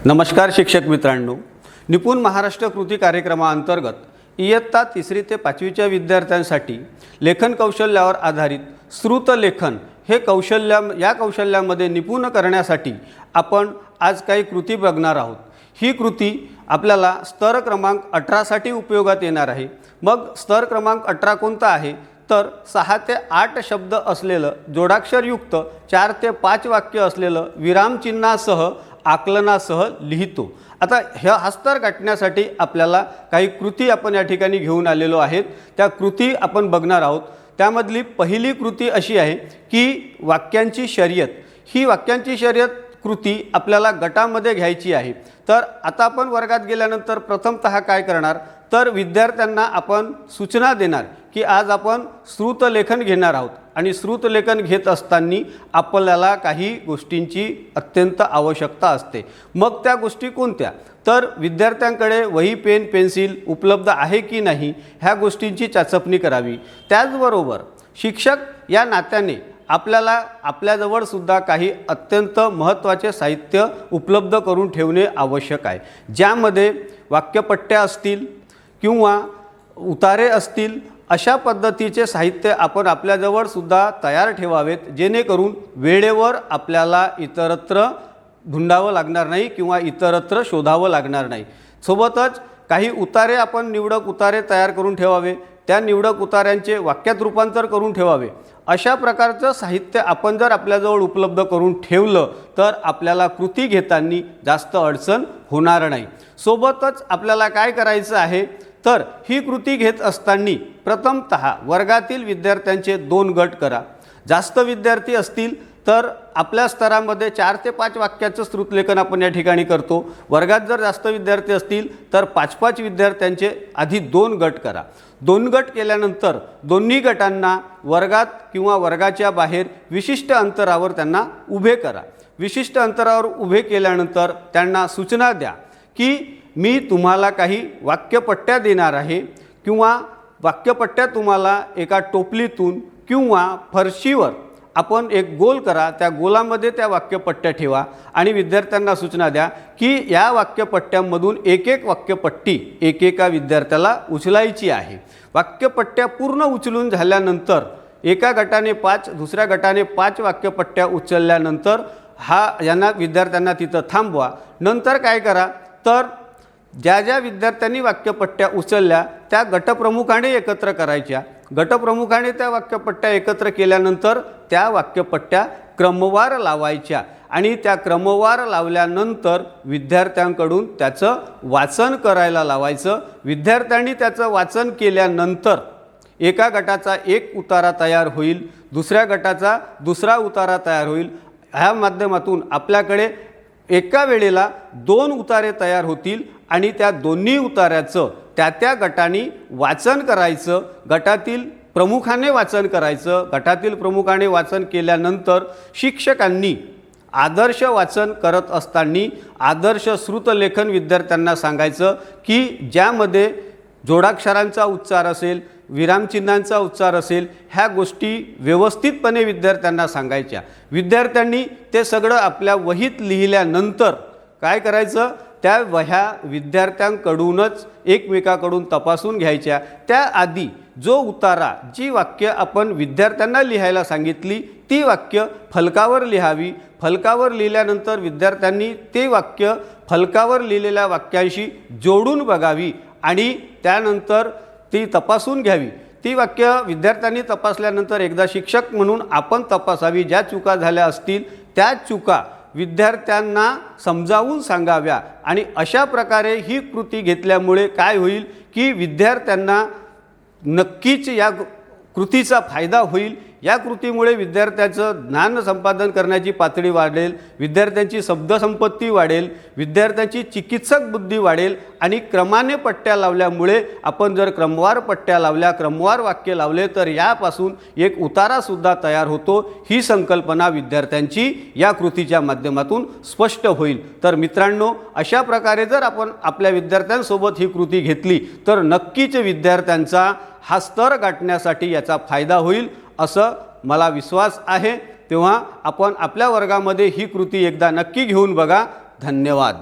नमस्कार शिक्षक मित्रांनो, निपुण महाराष्ट्र कृती कार्यक्रमाअंतर्गत इयत्ता 3री ते 5वीच्या विद्यार्थ्यांसाठी लेखन कौशल्यावर आधारित श्रुत लेखन हे कौशल्यामध्ये निपुण करण्यासाठी आपण आज काही कृती बघणार आहोत। ही कृती आपल्याला स्तर क्रमांक 18 साठी उपयोगात येणार आहे। मग स्तर क्रमांक 18 कोणता आहे तर 6 ते 8 शब्द असलेलं जोडाक्षरयुक्त 4 ते 5 वाक्य असलेलं विरामचिन्हासह आकलनासह लिहितो। आता हा स्तर गाठण्यासाठी आपल्याला काही कृती आपण या ठिकाणी घेऊन आलेलो आहेत। त्या कृती आपण बघणार आहोत। त्यामधली पहिली कृती अशी आहे की वाक्यांची शर्यत। ही वाक्यांची शर्यत कृती आपल्याला गटामध्ये घ्यायची आहे। तर आता आपण वर्गात गेल्यानंतर प्रथमतः काय करणार तर विद्यार्थ्यांना आपण सूचना देणार की आज आपण श्रुत लेखन घेणार आहोत आणि श्रुत लेखन घेत असताना आपल्याला काही गोष्टींची अत्यंत आवश्यकता असते। मग त्या गोष्टी कोणत्या तर विद्यार्थ्यांकडे वही पेन पेन्सिल उपलब्ध आहे की नाही ह्या गोष्टींची चाचपणी करावी। त्याचबरोबर शिक्षक या नात्याने आपल्याला आपल्याजवळ सुद्धा काही अत्यंत महत्त्वाचे साहित्य उपलब्ध करून ठेवणे आवश्यक आहे, ज्यामध्ये वाक्यपट्ट्या असतील किंवा उतारे असतील। अशा पद्धतीचे साहित्य आपण आपल्याजवळ सुद्धा तयार ठेवावेत, जेणेकरून वेळेवर आपल्याला इतरत्र ढूंढावं लागणार नाही किंवा इतरत्र शोधावं लागणार नाही। सोबतच काही उतारे आपण निवडक उतारे तयार करून ठेवावे, त्या निवडक उतार्यांचे वाक्यात रूपांतर करून ठेवावे। अशा प्रकारचं साहित्य आपण जर आपल्याजवळ उपलब्ध करून ठेवलं तर आपल्याला कृती घेताना जास्त अडचण होणार नाही। सोबतच आपल्याला काय करायचं आहे तर ही कृती घेत असताना प्रथमतः वर्गातील विद्यार्थ्यांचे 2 गट करा। जास्त विद्यार्थी असतील तर आपल्या स्तरामध्ये 4 ते 5 वाक्याचं श्रुतलेखन आपण या ठिकाणी करतो। वर्गात जर जास्त विद्यार्थी असतील तर 5-5 विद्यार्थ्यांचे आधी 2 गट करा। 2 गट केल्यानंतर दोन्ही गटांना वर्गात किंवा वर्गाच्या बाहेर विशिष्ट अंतरावर त्यांना उभे करा। विशिष्ट अंतरावर उभे केल्यानंतर त्यांना सूचना द्या की मी तुम्हाला काही वाक्यपट्ट्या देणार आहे किंवा वाक्यपट्ट्या तुम्हाला एका टोपलीतून किंवा फरशीवर आपण एक गोल करा, त्या गोलामध्ये त्या वाक्यपट्ट्या ठेवा आणि विद्यार्थ्यांना सूचना द्या की या वाक्यपट्ट्यांमधून एक वाक्यपट्टी एकेका विद्यार्थ्याला उचलायची आहे। वाक्यपट्ट्या पूर्ण उचलून झाल्यानंतर एका गटाने 5 दुसऱ्या गटाने 5 वाक्यपट्ट्या उचलल्यानंतर यांना विद्यार्थ्यांना तिथं थांबवा। नंतर काय करा तर ज्या विद्यार्थ्यांनी वाक्यपट्ट्या उचलल्या त्या गटप्रमुखाने एकत्र करायच्या। गटप्रमुखाने त्या वाक्यपट्ट्या एकत्र केल्यानंतर त्या वाक्यपट्ट्या क्रमवार लावायच्या आणि त्या क्रमवार लावल्यानंतर विद्यार्थ्यांकडून त्याचं वाचन करायला लावायचं। विद्यार्थ्यांनी त्याचं वाचन केल्यानंतर एका गटाचा एक उतारा तयार होईल, दुसऱ्या गटाचा दुसरा उतारा तयार होईल। ह्या माध्यमातून आपल्याकडे एका वेळेला 2 उतारे तयार होतील आणि त्या दोन्ही उतार्याचं त्या गटाने वाचन करायचं। गटातील प्रमुखाने वाचन करायचं। गटातील प्रमुखाने वाचन केल्यानंतर शिक्षकांनी आदर्श वाचन करत असताना आदर्श श्रुतलेखन विद्यार्थ्यांना सांगायचं की ज्यामध्ये जोडाक्षरांचा उच्चार असेल, विरामचिन्हांचा उच्चार असेल, ह्या गोष्टी व्यवस्थितपणे विद्यार्थ्यांना सांगायच्या। विद्यार्थ्यांनी ते सगळं आपल्या वहीत लिहिल्यानंतर काय करायचं त्या वह्या विद्यार्थ्यांकडूनच एकमेकाकडून तपासून घ्यायच्या। त्याआधी जो उतारा जी वाक्य आपण विद्यार्थ्यांना लिहायला सांगितली ती वाक्य फलकावर लिहावी। फलकावर लिहिल्यानंतर विद्यार्थ्यांनी ते वाक्य फलकावर लिहिलेल्या वाक्यांशी जोडून बघावी आणि त्यानंतर ती तपासून घ्यावी। ती वाक्य विद्यार्थ्यांनी तपासल्यानंतर एकदा शिक्षक म्हणून आपण तपासावी। ज्या चुका झाल्या असतील त्या चुका विद्यार्थ्यांना समजावून सांगाव्या आणि अशा प्रकारे ही कृती घेतल्यामुळे काय होईल की विद्यार्थ्यांना नक्कीच या कृतीचा फायदा होईल। या कृतीमुळे विद्यार्थ्याचं ज्ञान संपादन करण्याची पातळी वाढेल, विद्यार्थ्यांची शब्दसंपत्ती वाढेल, विद्यार्थ्यांची चिकित्सक बुद्धी वाढेल आणि क्रमाने पट्ट्या लावल्यामुळे आपण जर क्रमवार पट्ट्या लावल्या, क्रमवार वाक्य लावले तर यापासून एक उतारासुद्धा तयार होतो। ही संकल्पना विद्यार्थ्यांची या कृतीच्या माध्यमातून स्पष्ट होईल। तर मित्रांनो, अशा प्रकारे जर आपण आपल्या विद्यार्थ्यांसोबत ही कृती घेतली तर नक्कीच विद्यार्थ्यांचा हा स्तर गाठण्यासाठी याचा फायदा होईल असं मला विश्वास आहे। तेव्हा आपण आपल्या वर्गामध्ये ही कृती एकदा नक्की घेऊन बघा। धन्यवाद।